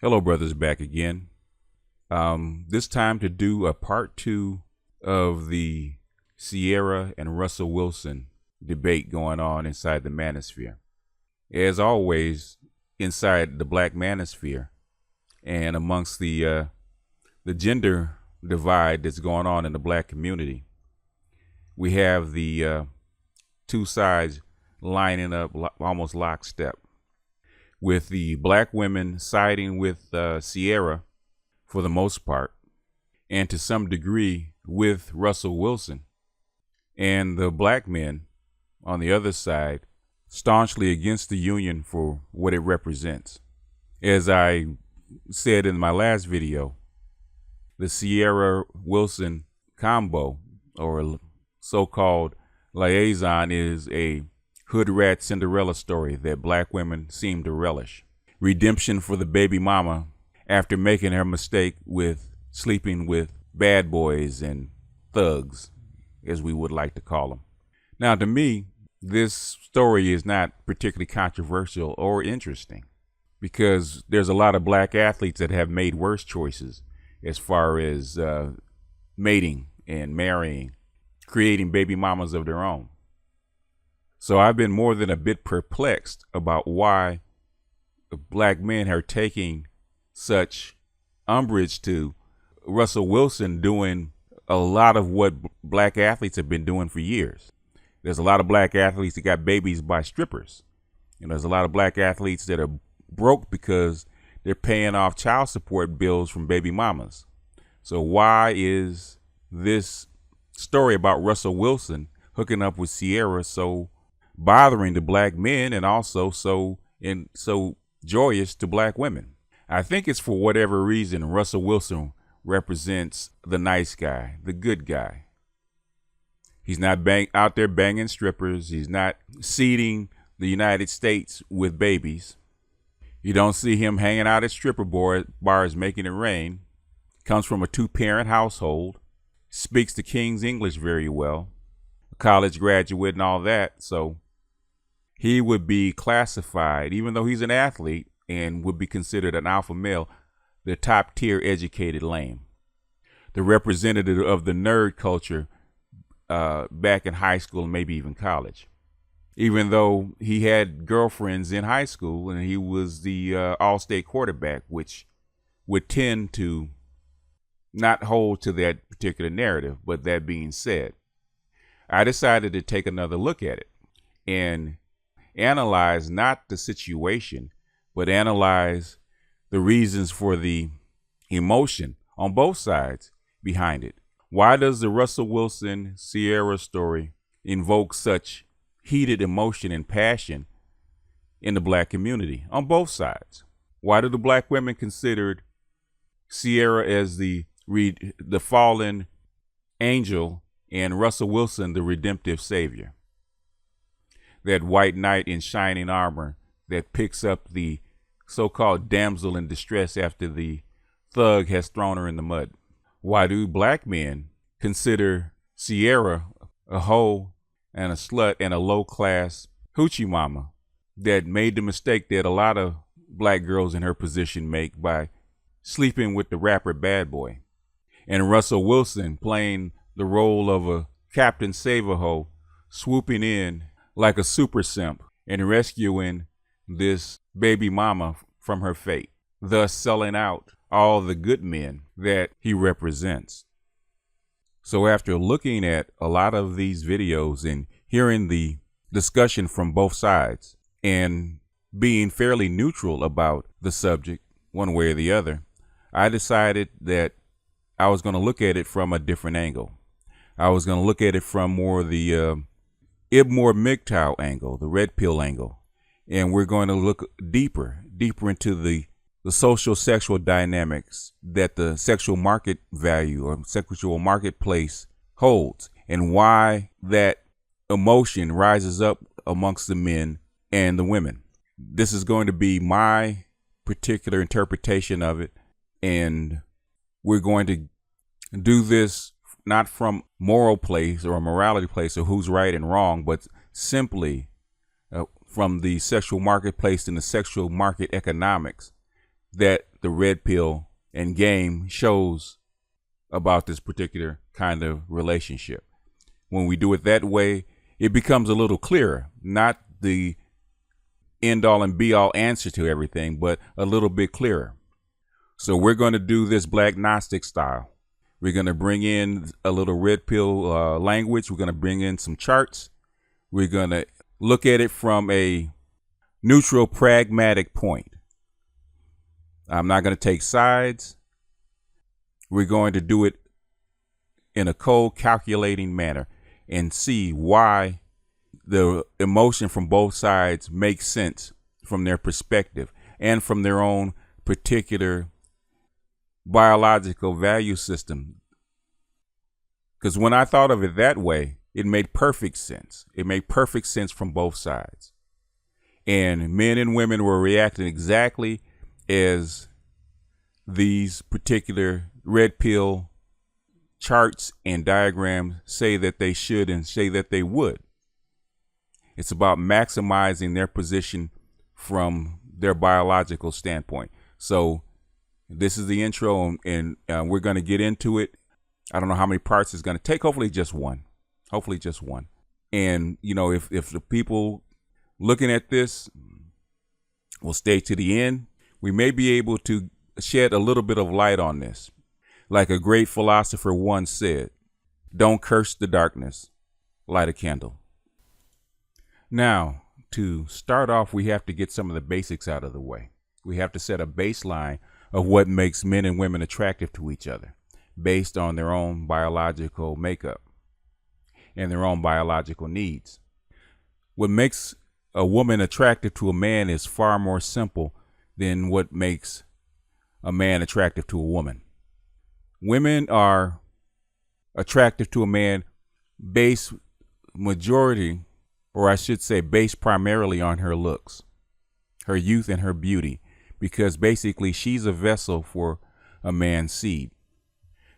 Hello, brothers, back again. This time to do a part 2 of the Ciara and Russell Wilson debate going on inside the manosphere. As always, inside the black manosphere and amongst the gender divide that's going on in the black community, we have the two sides lining up almost lockstep, with the black women siding with Ciara for the most part, and to some degree with Russell Wilson, and the black men on the other side staunchly against the union for what it represents. As I said in my last video, the Ciara Wilson combo, or so-called liaison, is a hood rat Cinderella story that black women seem to relish. Redemption for the baby mama after making her mistake with sleeping with bad boys and thugs, as we would like to call them. Now, to me, this story is not particularly controversial or interesting, because there's a lot of black athletes that have made worse choices as far as mating and marrying, creating baby mamas of their own. So I've been more than a bit perplexed about why the black men are taking such umbrage to Russell Wilson doing a lot of what black athletes have been doing for years. There's a lot of black athletes that got babies by strippers. There's a lot of black athletes that are broke because they're paying off child support bills from baby mamas. So why is this story about Russell Wilson hooking up with Ciara so bothering to black men, and also so joyous to black women? I think it's for whatever reason Russell Wilson represents the nice guy, the good guy. He's not out there banging strippers. He's not seeding the United States with babies. You don't see him hanging out at stripper bars making it rain. Comes from a 2-parent household. Speaks the King's English very well. A college graduate and all that. So he would be classified, even though he's an athlete and would be considered an alpha male, the top tier educated lame, the representative of the nerd culture back in high school and maybe even college. Even though he had girlfriends in high school and he was the all-state quarterback, which would tend to not hold to that particular narrative. But that being said, I decided to take another look at it and analyze not the situation, but analyze the reasons for the emotion on both sides behind it. Why does the Russell Wilson Ciara story invoke such heated emotion and passion in the black community on both sides? Why do the black women consider Ciara as the fallen angel and Russell Wilson the redemptive savior? That white knight in shining armor that picks up the so-called damsel in distress after the thug has thrown her in the mud. Why do black men consider Ciara a hoe and a slut and a low-class hoochie mama that made the mistake that a lot of black girls in her position make by sleeping with the rapper Bad Boy? And Russell Wilson playing the role of a Captain Save-A-Ho, swooping in like a super simp and rescuing this baby mama from her fate, thus selling out all the good men that he represents. So after looking at a lot of these videos and hearing the discussion from both sides and being fairly neutral about the subject one way or the other, I decided that I was going to look at it from a different angle. I was going to look at it from more the IBMOR MGTOW angle, the red pill angle. And we're going to look deeper into the social sexual dynamics that the sexual market value or sexual marketplace holds, and why that emotion rises up amongst the men and the women. This is going to be my particular interpretation of it, and we're going to do this not from moral place or a morality place or who's right and wrong, but simply from the sexual marketplace and the sexual market economics that the red pill and game shows about this particular kind of relationship. When we do it that way, it becomes a little clearer, not the end all and be all answer to everything, but a little bit clearer. So we're going to do this Black Gnostic style. We're going to bring in a little red pill language. We're going to bring in some charts. We're going to look at it from a neutral, pragmatic point. I'm not going to take sides. We're going to do it in a cold, calculating manner and see why the emotion from both sides makes sense from their perspective and from their own particular biological value system. Because when I thought of it that way, it made perfect sense. It made perfect sense from both sides. And men and women were reacting exactly as these particular red pill charts and diagrams say that they should and say that they would. It's about maximizing their position from their biological standpoint. So this is the intro, and we're going to get into it. I don't know how many parts it's going to take. Hopefully just one. Hopefully just one. And, you know, if the people looking at this will stay to the end, we may be able to shed a little bit of light on this. Like a great philosopher once said, don't curse the darkness, light a candle. Now, to start off, we have to get some of the basics out of the way. We have to set a baseline of what makes men and women attractive to each other based on their own biological makeup and their own biological needs. What makes a woman attractive to a man is far more simple than what makes a man attractive to a woman. Women are attractive to a man based primarily on her looks, her youth, and her beauty, because basically she's a vessel for a man's seed.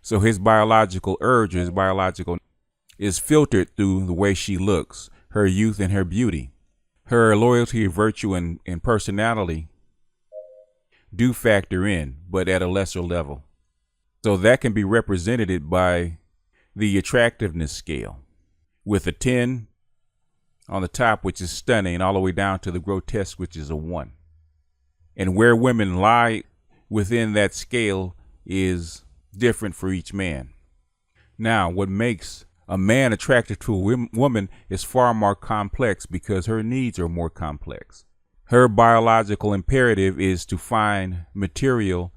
So his biological urge, his biological is filtered through the way she looks, her youth, and her beauty. Her loyalty, virtue, and personality do factor in, but at a lesser level. So that can be represented by the attractiveness scale with a 10 on the top, which is stunning, all the way down to the grotesque, which is a 1. And where women lie within that scale is different for each man. Now, what makes a man attracted to a woman is far more complex because her needs are more complex. Her biological imperative is to find material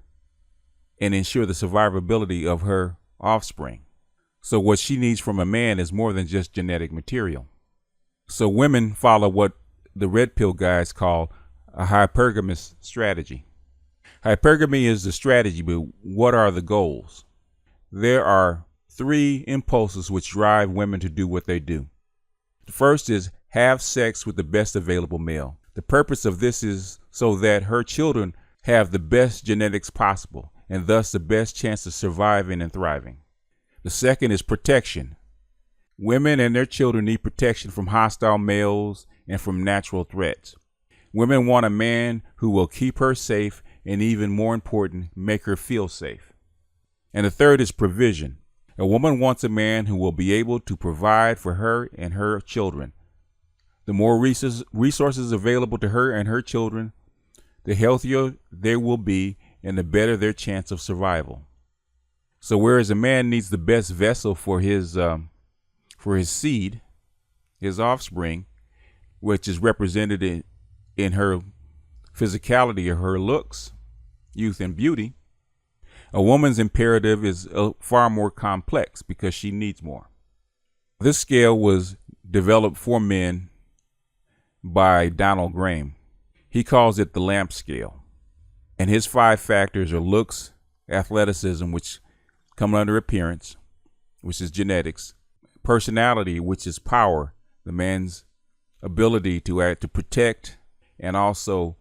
and ensure the survivability of her offspring. So what she needs from a man is more than just genetic material. So women follow what the red pill guys call a hypergamous strategy. Hypergamy is the strategy, but what are the goals? There are 3 impulses which drive women to do what they do. The first is have sex with the best available male. The purpose of this is so that her children have the best genetics possible and thus the best chance of surviving and thriving. The second is protection. Women and their children need protection from hostile males and from natural threats. Women want a man who will keep her safe and, even more important, make her feel safe. And the third is provision. A woman wants a man who will be able to provide for her and her children. The more resources available to her and her children, the healthier they will be and the better their chance of survival. So whereas a man needs the best vessel for his seed, his offspring, which is represented in her physicality or her looks, youth, and beauty, a woman's imperative is far more complex because she needs more. This scale was developed for men by Donald Graham. He calls it the lamp scale. And his 5 factors are looks, athleticism, which come under appearance, which is genetics, personality, which is power, the man's ability to protect and also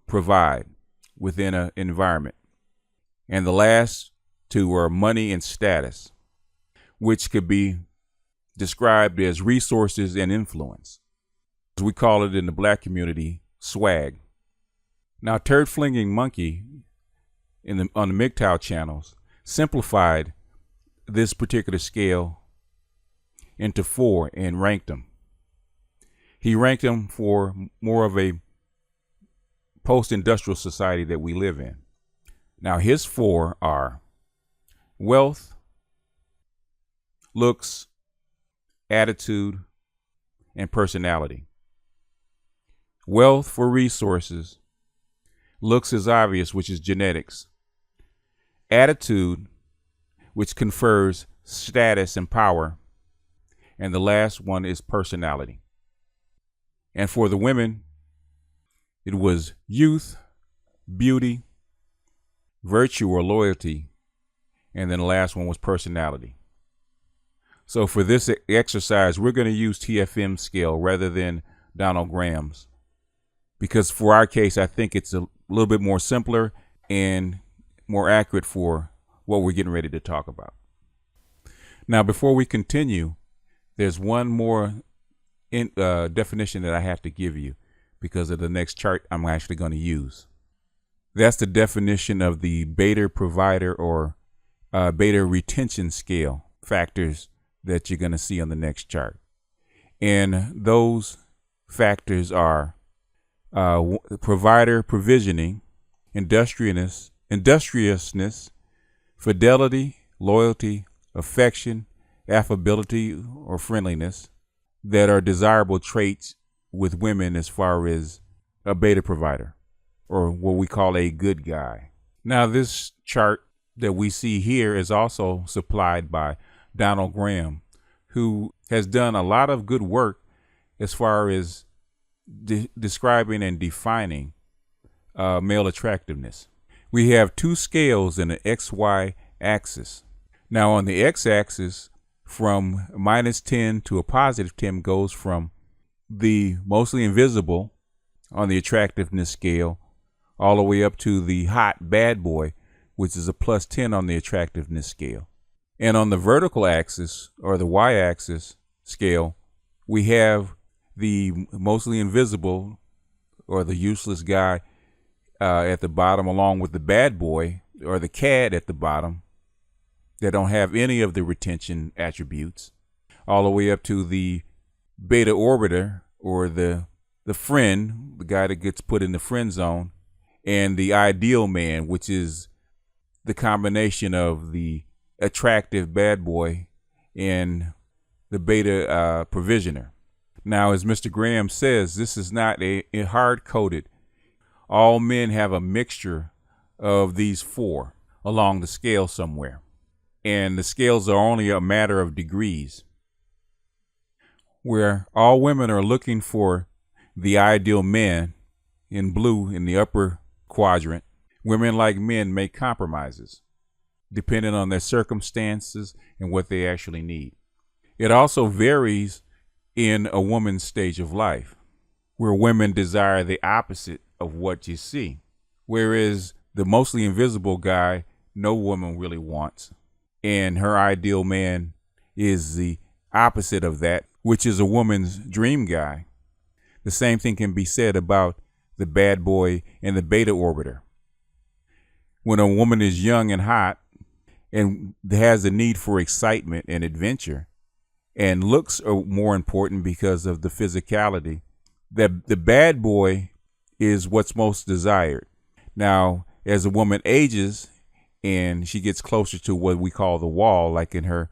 provide within an environment. And the last 2 are money and status, which could be described as resources and influence. As we call it in the black community, swag. Now, turd flinging monkey on the MGTOW channels simplified this particular scale into 4 and ranked them. He ranked them for more of a post-industrial society that we live in. Now, his 4 are wealth, looks, attitude, and personality. Wealth for resources. Looks is obvious, which is genetics. Attitude, which confers status and power. And the last one is personality. And for the women, it was youth, beauty, virtue or loyalty, and then the last one was personality. So for this exercise, we're going to use TFM scale rather than Donald Graham's, because for our case, I think it's a little bit more simpler and more accurate for what we're getting ready to talk about. Now, before we continue, there's one more definition that I have to give you because of the next chart I'm actually going to use. That's the definition of the beta provider or beta retention scale factors that you're going to see on the next chart. And those factors are provider provisioning, industriousness, fidelity, loyalty, affection, affability, or friendliness that are desirable traits with women as far as a beta provider, or what we call a good guy. Now, this chart that we see here is also supplied by Donald Graham, who has done a lot of good work as far as describing and defining male attractiveness. We have 2 scales in the XY axis. Now, on the x-axis, from -10 to a +10 goes from the mostly invisible on the attractiveness scale all the way up to the hot bad boy, which is a +10 on the attractiveness scale. And on the vertical axis, or the y-axis scale, we have the mostly invisible or the useless guy at the bottom, along with the bad boy or the cad at the bottom that don't have any of the retention attributes, all the way up to the beta orbiter or the friend, the guy that gets put in the friend zone, and the ideal man, which is the combination of the attractive bad boy and the beta provisioner. Now, as Mr. Graham says, this is not a hard-coded. All men have a mixture of these 4 along the scale somewhere. And the scales are only a matter of degrees. Where all women are looking for the ideal man in blue in the upper quadrant, women like men make compromises depending on their circumstances and what they actually need. It also varies in a woman's stage of life, where women desire the opposite of what you see, whereas the mostly invisible guy no woman really wants, and her ideal man is the opposite of that, which is a woman's dream guy. The same thing can be said about the bad boy and the beta orbiter. When a woman is young and hot and has a need for excitement and adventure, and looks are more important because of the physicality, that the bad boy is what's most desired. Now, as a woman ages and she gets closer to what we call the wall, like in her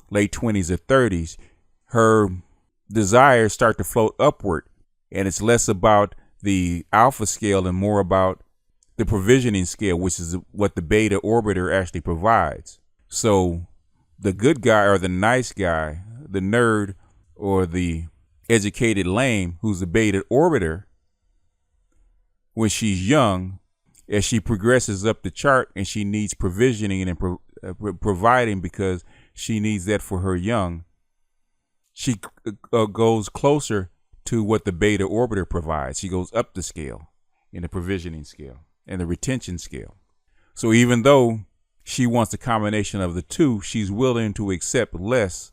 late 20s or 30s, her desires start to float upward, and it's less about the alpha scale and more about the provisioning scale, which is what the beta orbiter actually provides. So the good guy or the nice guy, the nerd or the educated lame, who's the beta orbiter, when she's young, as she progresses up the chart and she needs provisioning and providing because she needs that for her young, she goes closer to what the beta orbiter provides. She goes up the scale in the provisioning scale and the retention scale. So even though she wants a combination of the two, she's willing to accept less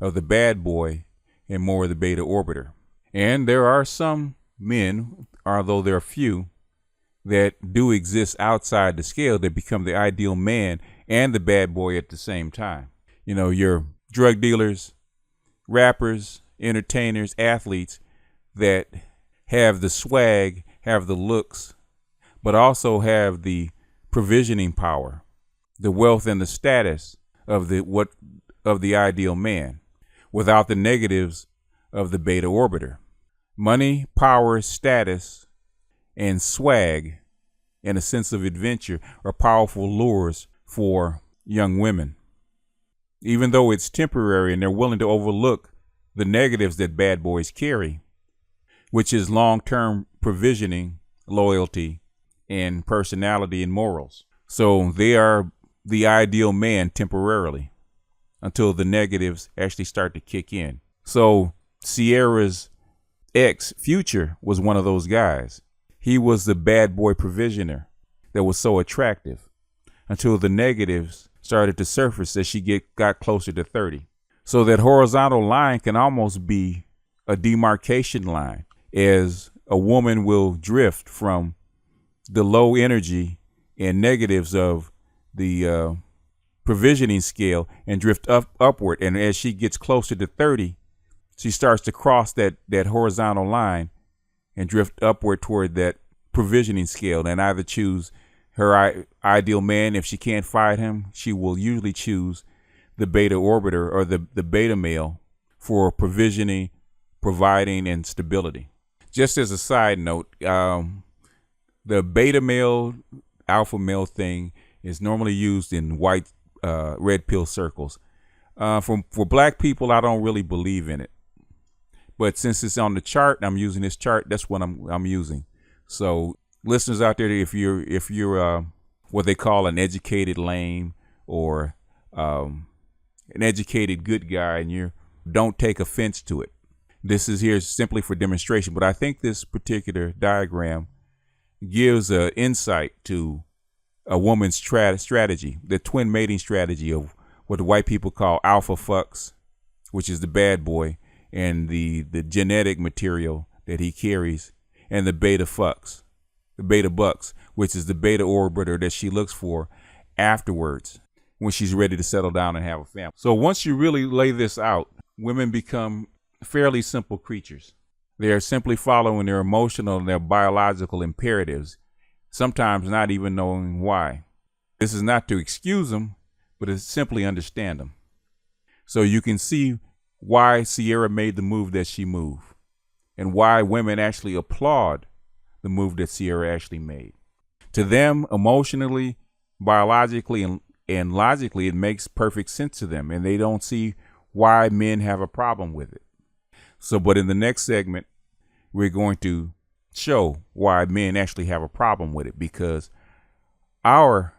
of the bad boy and more of the beta orbiter. And there are some men, although there are few, that do exist outside the scale that become the ideal man and the bad boy at the same time. You know, your drug dealers, rappers, entertainers, athletes that have the swag, have the looks, but also have the provisioning power, the wealth and the status of the ideal man, without the negatives of the beta orbiter. Money, power, status, and swag, and a sense of adventure are powerful lures for young women. Even though it's temporary and they're willing to overlook the negatives that bad boys carry, which is long-term provisioning, loyalty, and personality and morals. So they are the ideal man temporarily until the negatives actually start to kick in. So Ciara's ex, Future, was one of those guys. He was the bad boy provisioner that was so attractive until the negatives started to surface as she got closer to 30. So that horizontal line can almost be a demarcation line, as a woman will drift from the low energy and negatives of the provisioning scale and drift upward. And as she gets closer to 30, she starts to cross that horizontal line and drift upward toward that provisioning scale and either choose her ideal man. If she can't find him, she will usually choose the beta orbiter or the beta male for provisioning, providing, and stability. Just as a side note, the beta male, alpha male thing is normally used in white, red pill circles. For black people, I don't really believe in it. But since it's on the chart, I'm using this chart. That's what I'm using. So listeners out there, if you're what they call an educated lame or an educated good guy, and you don't take offense to it. This is here simply for demonstration. But I think this particular diagram gives an insight to a woman's strategy, the twin mating strategy of what the white people call alpha fucks, which is the bad boy, and the genetic material that he carries, and the beta fucks, the beta bucks, which is the beta orbiter that she looks for afterwards when she's ready to settle down and have a family. So once you really lay this out, women become fairly simple creatures. They are simply following their emotional and their biological imperatives, sometimes not even knowing why. This is not to excuse them, but to simply understand them. So you can see why Ciara made the move that she moved, and why women actually applaud the move that Ciara actually made. To them, emotionally, biologically, and logically, it makes perfect sense to them, and they don't see why men have a problem with it. So, but in the next segment, we're going to show why men actually have a problem with it, because our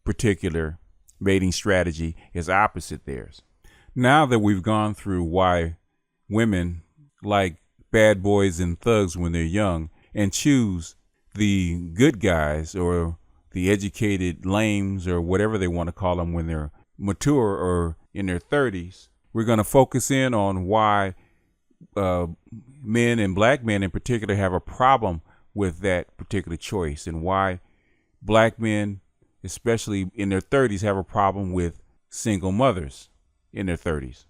particular mating strategy is opposite theirs. Now that we've gone through why women like bad boys and thugs when they're young and choose the good guys or the educated lames or whatever they want to call them when they're mature or in their 30s, we're going to focus in on why men, and black men in particular, have a problem with that particular choice, and why black men, especially in their 30s, have a problem with single mothers in their 30s.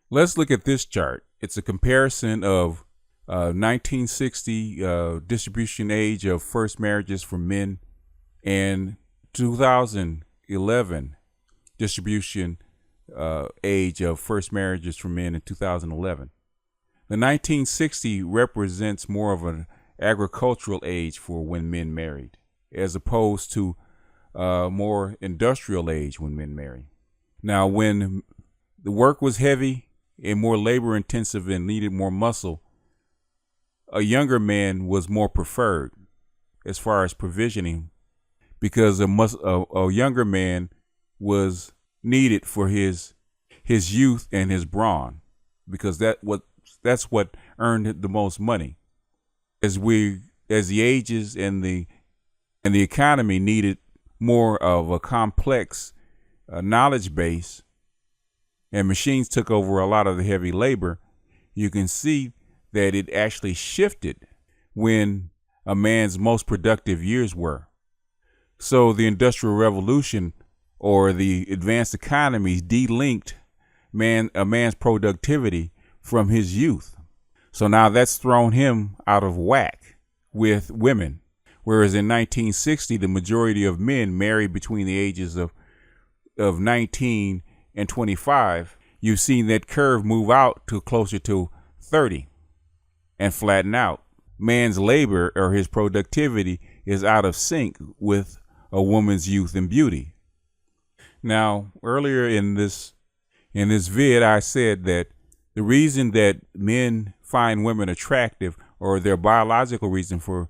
Let's look at this chart. It's a comparison of 1960 distribution age of first marriages for men and 2011 distribution age of first marriages for men in 2011. The 1960 represents more of an agricultural age for when men married, as opposed to more industrial age when men marry. Now, when the work was heavy and more labor intensive and needed more muscle, a younger man was more preferred as far as provisioning, because a younger man was needed for his youth and his brawn, because that's what earned the most money. As the ages and the economy needed more of a complex knowledge base, and machines took over a lot of the heavy labor, you can see that it actually shifted when a man's most productive years were. So the Industrial Revolution or the advanced economies de-linked a man's productivity from his youth. So now that's thrown him out of whack with women. Whereas in 1960, the majority of men married between the ages of 19 and 25, you've seen that curve move out to closer to 30 and flatten out. Man's labor or his productivity is out of sync with a woman's youth and beauty. Now, earlier in this vid, I said that the reason that men find women attractive, or their biological reason for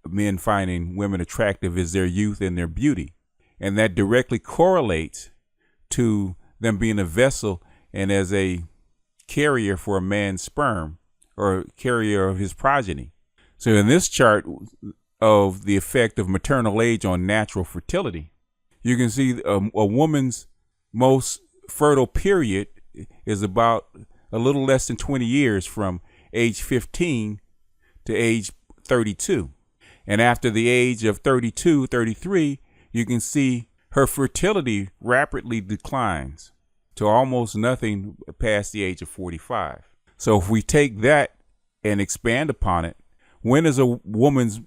men finding women attractive, is their youth and their beauty. And that directly correlates to them being a vessel and as a carrier for a man's sperm, or carrier of his progeny. So in this chart of the effect of maternal age on natural fertility, you can see a woman's most fertile period is about a little less than 20 years, from age 15 to age 32. And after the age of 32, 33, you can see her fertility rapidly declines to almost nothing past the age of 45. So if we take that and expand upon it, when is a woman's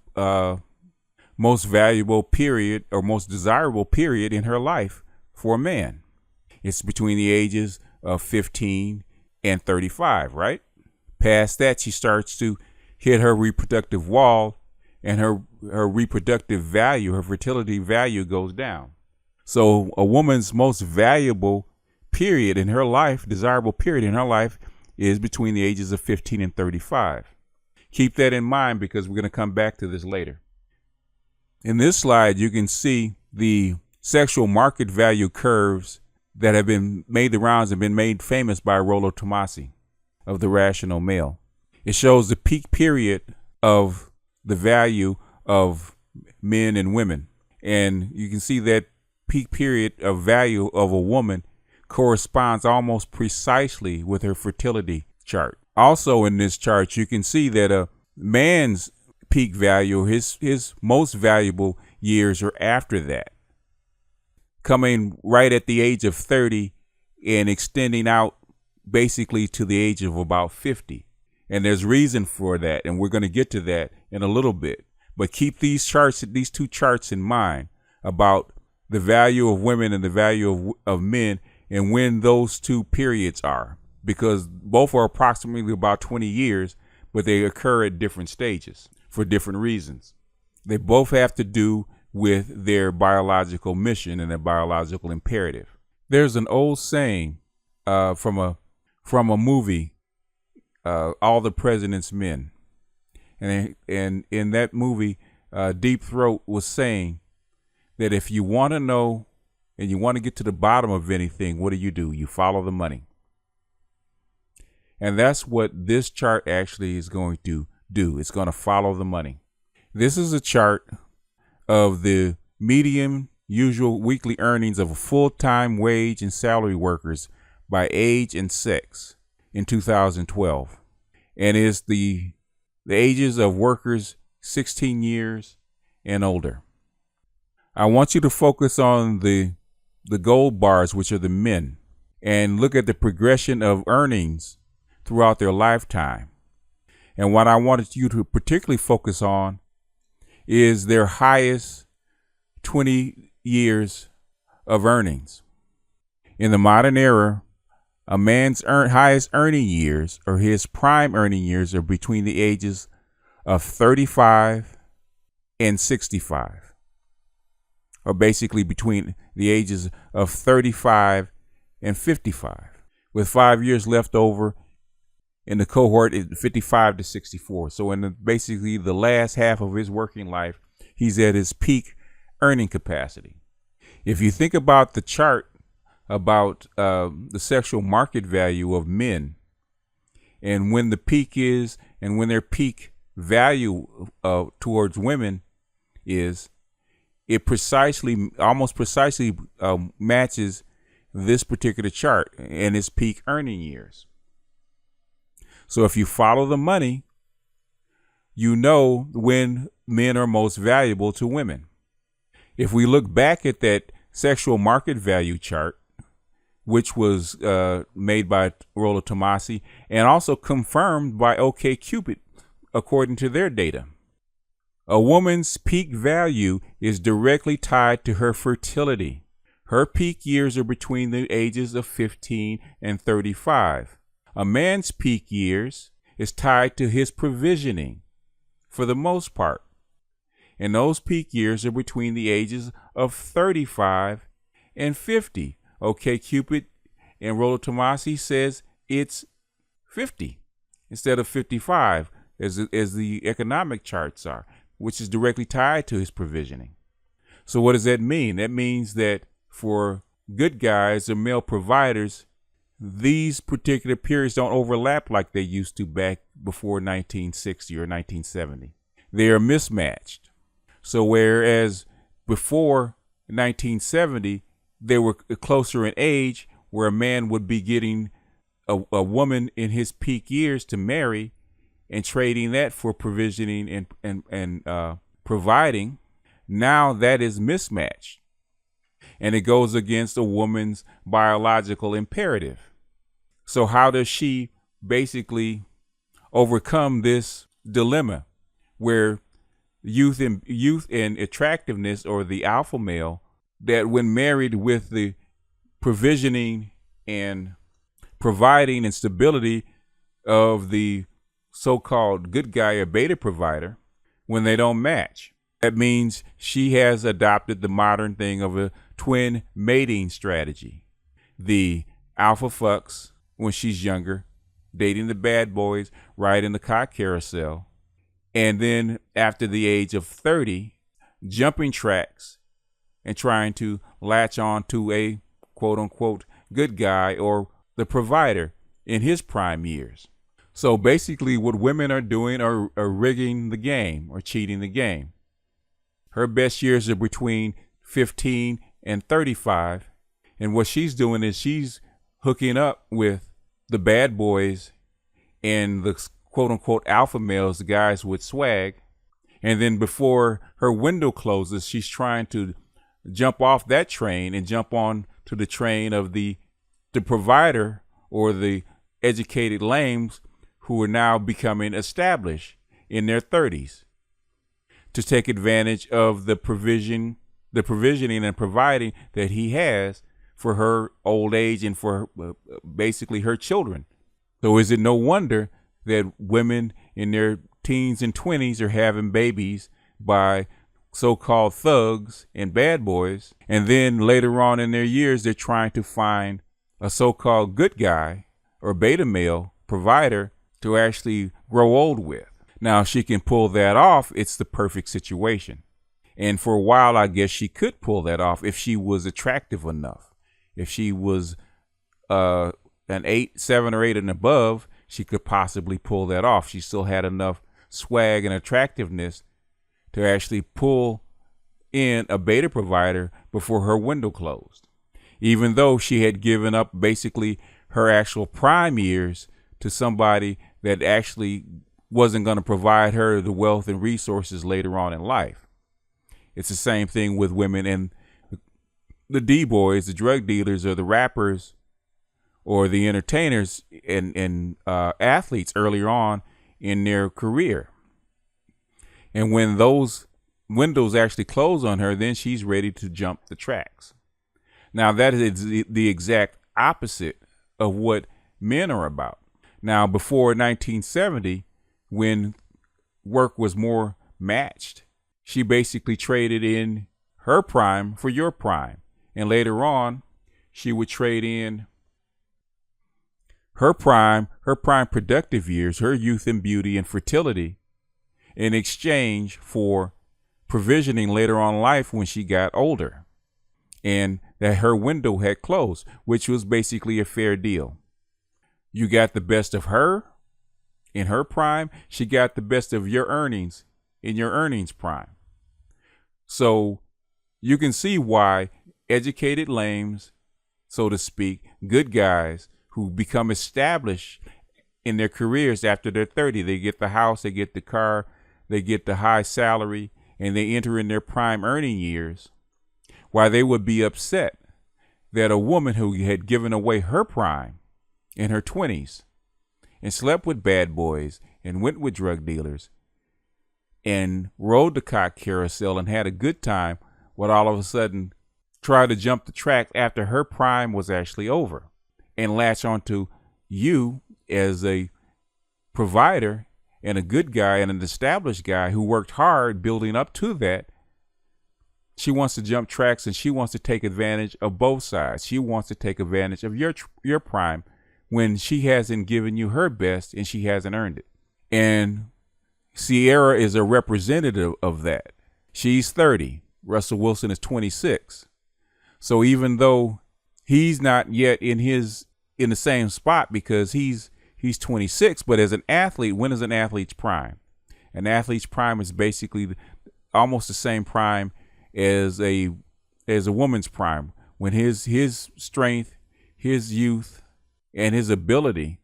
most valuable period or most desirable period in her life for a man? It's between the ages of 15 and 35, right? Past that, she starts to hit her reproductive wall, and her reproductive value, her fertility value, goes down. So a woman's most valuable period in her life, desirable period in her life, is between the ages of 15 and 35. Keep that in mind, because we're going to come back to this later. In this slide, you can see the sexual market value curves that have been made the rounds and been made famous by Rollo Tomasi of The Rational Male. It shows the peak period of the value of men and women. And you can see that peak period of value of a woman corresponds almost precisely with her fertility chart. Also in this chart, you can see that a man's peak value, his most valuable years are after that, coming right at the age of 30 and extending out basically to the age of about 50. And there's reason for that, and we're going to get to that in a little bit. But keep these two charts in mind about the value of women and the value of men, and when those two periods are, because both are approximately about 20 years, but they occur at different stages for different reasons. They both have to do with their biological mission and their biological imperative. There's an old saying from a movie, All the President's Men. And in that movie, Deep Throat was saying that if you want to know and you want to get to the bottom of anything, what do? You follow the money. And that's what this chart actually is going to do. It's going to follow the money. This is a chart of the median usual weekly earnings of full-time wage and salary workers by age and sex in 2012. And it's the ages of workers 16 years and older. I want you to focus on the gold bars, which are the men, and look at the progression of earnings throughout their lifetime. And what I wanted you to particularly focus on is their highest 20 years of earnings. In the modern era, a man's highest earning years, or his prime earning years, are between the ages of 35 and 65, or basically between the ages of 35 and 55, with 5 years left over in the cohort is 55 to 64. So in basically the last half of his working life, he's at his peak earning capacity. If you think about the chart about the sexual market value of men, and when the peak is, and when their peak value towards women is, it almost precisely matches this particular chart and its peak earning years. So if you follow the money, you know when men are most valuable to women. If we look back at that sexual market value chart, which was made by Rollo Tomasi and also confirmed by OkCupid, according to their data, a woman's peak value is directly tied to her fertility. Her peak years are between the ages of 15 and 35. A man's peak years is tied to his provisioning, for the most part. And those peak years are between the ages of 35 and 50. OkCupid and Rollo Tomasi says it's 50 instead of 55, as the economic charts are, which is directly tied to his provisioning. So what does that mean? That means that for good guys or male providers, these particular periods don't overlap like they used to back before 1960 or 1970. They are mismatched. So whereas before 1970, they were closer in age, where a man would be getting a woman in his peak years to marry and trading that for provisioning and providing, now that is mismatched. And it goes against a woman's biological imperative. So how does she basically overcome this dilemma where youth and attractiveness, or the alpha male, that when married with the provisioning and providing and stability of the so-called good guy or beta provider, when they don't match? That means she has adopted the modern thing of a twin mating strategy. The alpha fucks when she's younger, dating the bad boys, riding the cock carousel. And then after the age of 30, jumping tracks and trying to latch on to a quote unquote good guy or the provider in his prime years. So basically what women are doing are rigging the game or cheating the game. Her best years are between 15 and 35. And what she's doing is she's hooking up with the bad boys and the quote unquote alpha males, the guys with swag. And then before her window closes, she's trying to jump off that train and jump on to the train of the provider or the educated lames who are now becoming established in their 30s, to take advantage of the provisioning and providing that he has for her old age and for basically her children. So is it no wonder that women in their teens and 20s are having babies by so-called thugs and bad boys, and then later on in their years they're trying to find a so-called good guy or beta male provider to actually grow old with? Now, if she can pull that off, it's the perfect situation. And for a while, I guess she could pull that off if she was attractive enough. If she was an 7 or 8 and above, she could possibly pull that off. She still had enough swag and attractiveness to actually pull in a beta provider before her window closed, even though she had given up basically her actual prime years to somebody that actually wasn't going to provide her the wealth and resources later on in life. It's the same thing with women and the D-boys, the drug dealers, or the rappers, or the entertainers and athletes earlier on in their career. And when those windows actually close on her, then she's ready to jump the tracks. Now, that is the exact opposite of what men are about. Now, before 1970, when work was more matched, she basically traded in her prime for your prime. And later on, she would trade in her prime productive years, her youth and beauty and fertility, in exchange for provisioning later on in life when she got older, and that her window had closed, which was basically a fair deal. You got the best of her in her prime. She got the best of your earnings in your earnings prime. So you can see why educated lames, so to speak, good guys who become established in their careers after they're 30, they get the house, they get the car, they get the high salary and they enter in their prime earning years, why they would be upset that a woman who had given away her prime in her 20s and slept with bad boys and went with drug dealers and rode the cock carousel and had a good time would all of a sudden try to jump the track after her prime was actually over and latch onto you as a provider and a good guy and an established guy who worked hard building up to that. She wants to jump tracks and she wants to take advantage of both sides. She wants to take advantage of your prime when she hasn't given you her best and she hasn't earned it. And Ciara is a representative of that. She's 30. Russell Wilson is 26. So even though he's not yet in the same spot because he's 26, but as an athlete, when is an athlete's prime? An athlete's prime is basically almost the same prime as a woman's prime, when his strength, his youth, and his ability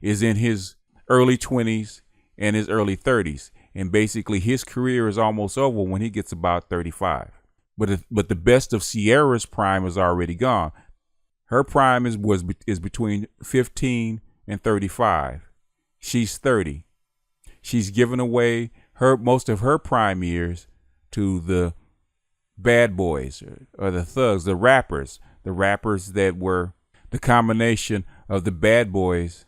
is in his early 20s and his early 30s, and basically his career is almost over when he gets about 35. But the best of Ciara's prime is already gone. Her prime is between 15 and 35. She's 30. She's given away most of her prime years to the bad boys or the thugs, the rappers that were the combination of the bad boys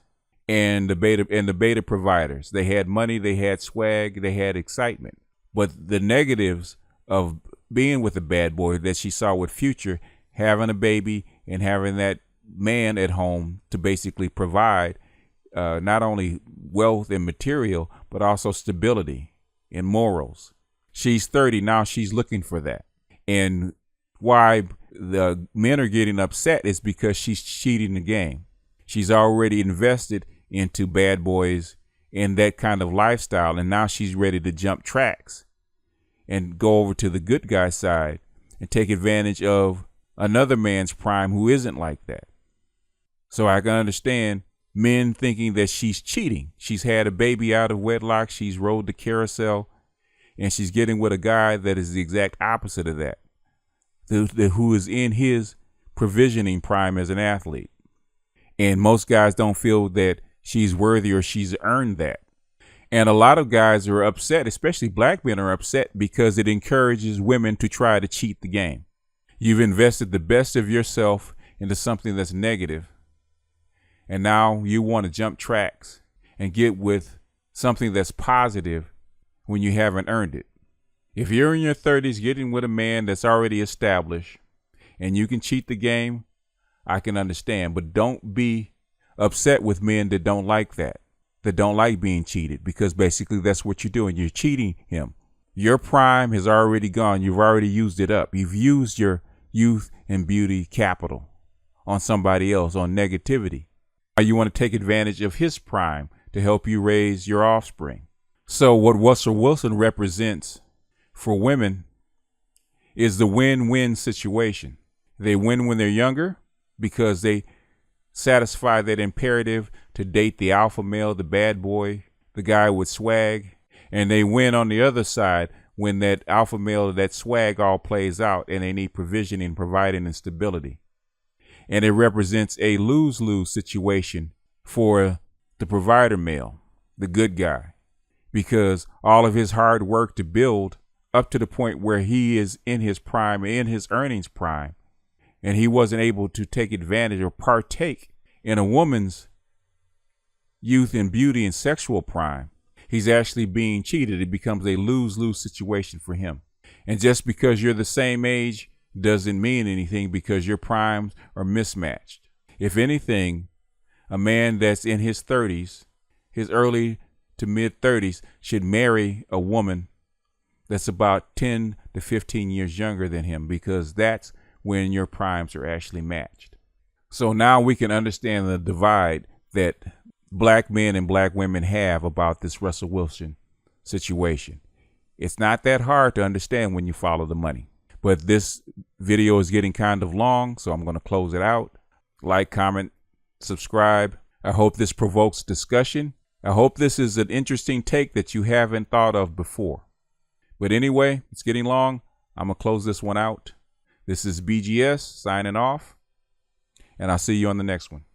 and the beta providers. They had money, they had swag, they had excitement. But the negatives of being with a bad boy that she saw with Future, having a baby and having that man at home to basically provide not only wealth and material, but also stability and morals. She's 30 now. She's looking for that. And why the men are getting upset is because she's cheating the game. She's already invested into bad boys and that kind of lifestyle. And now she's ready to jump tracks and go over to the good guy side and take advantage of another man's prime who isn't like that. So I can understand men thinking that she's cheating. She's had a baby out of wedlock. She's rode the carousel and she's getting with a guy that is the exact opposite of that, who is in his provisioning prime as an athlete. And most guys don't feel that she's worthy or she's earned that. And a lot of guys are upset, especially black men are upset because it encourages women to try to cheat the game. You've invested the best of yourself into something that's negative, and now you want to jump tracks and get with something that's positive when you haven't earned it. If you're in your 30s getting with a man that's already established and you can cheat the game, I can understand. But don't be upset with men that don't like that don't like being cheated, because basically that's what you're doing. You're cheating him. Your prime has already gone. You've already used it up. You've used your youth and beauty capital on somebody else, on negativity. You want to take advantage of his prime to help you raise your offspring. So what Russell Wilson represents for women is the win-win situation. They win when they're younger because they satisfy that imperative to date the alpha male, the bad boy, the guy with swag. And they win on the other side when that alpha male, that swag all plays out and they need provisioning, providing, and stability. And it represents a lose-lose situation for the provider male, the good guy, because all of his hard work to build up to the point where he is in his prime, in his earnings prime, and he wasn't able to take advantage or partake in a woman's youth and beauty and sexual prime. He's actually being cheated. It becomes a lose-lose situation for him. And just because you're the same age doesn't mean anything, because your primes are mismatched. If anything, a man that's in his 30s, his early to mid 30s, should marry a woman that's about 10 to 15 years younger than him, because that's when your primes are actually matched. So now we can understand the divide that black men and black women have about this Russell Wilson situation. It's not that hard to understand when you follow the money. But this video is getting kind of long, so I'm going to close it out. Like, comment, subscribe. I hope this provokes discussion. I hope this is an interesting take that you haven't thought of before. But anyway, it's getting long. I'm going to close this one out. This is BGS signing off, and I'll see you on the next one.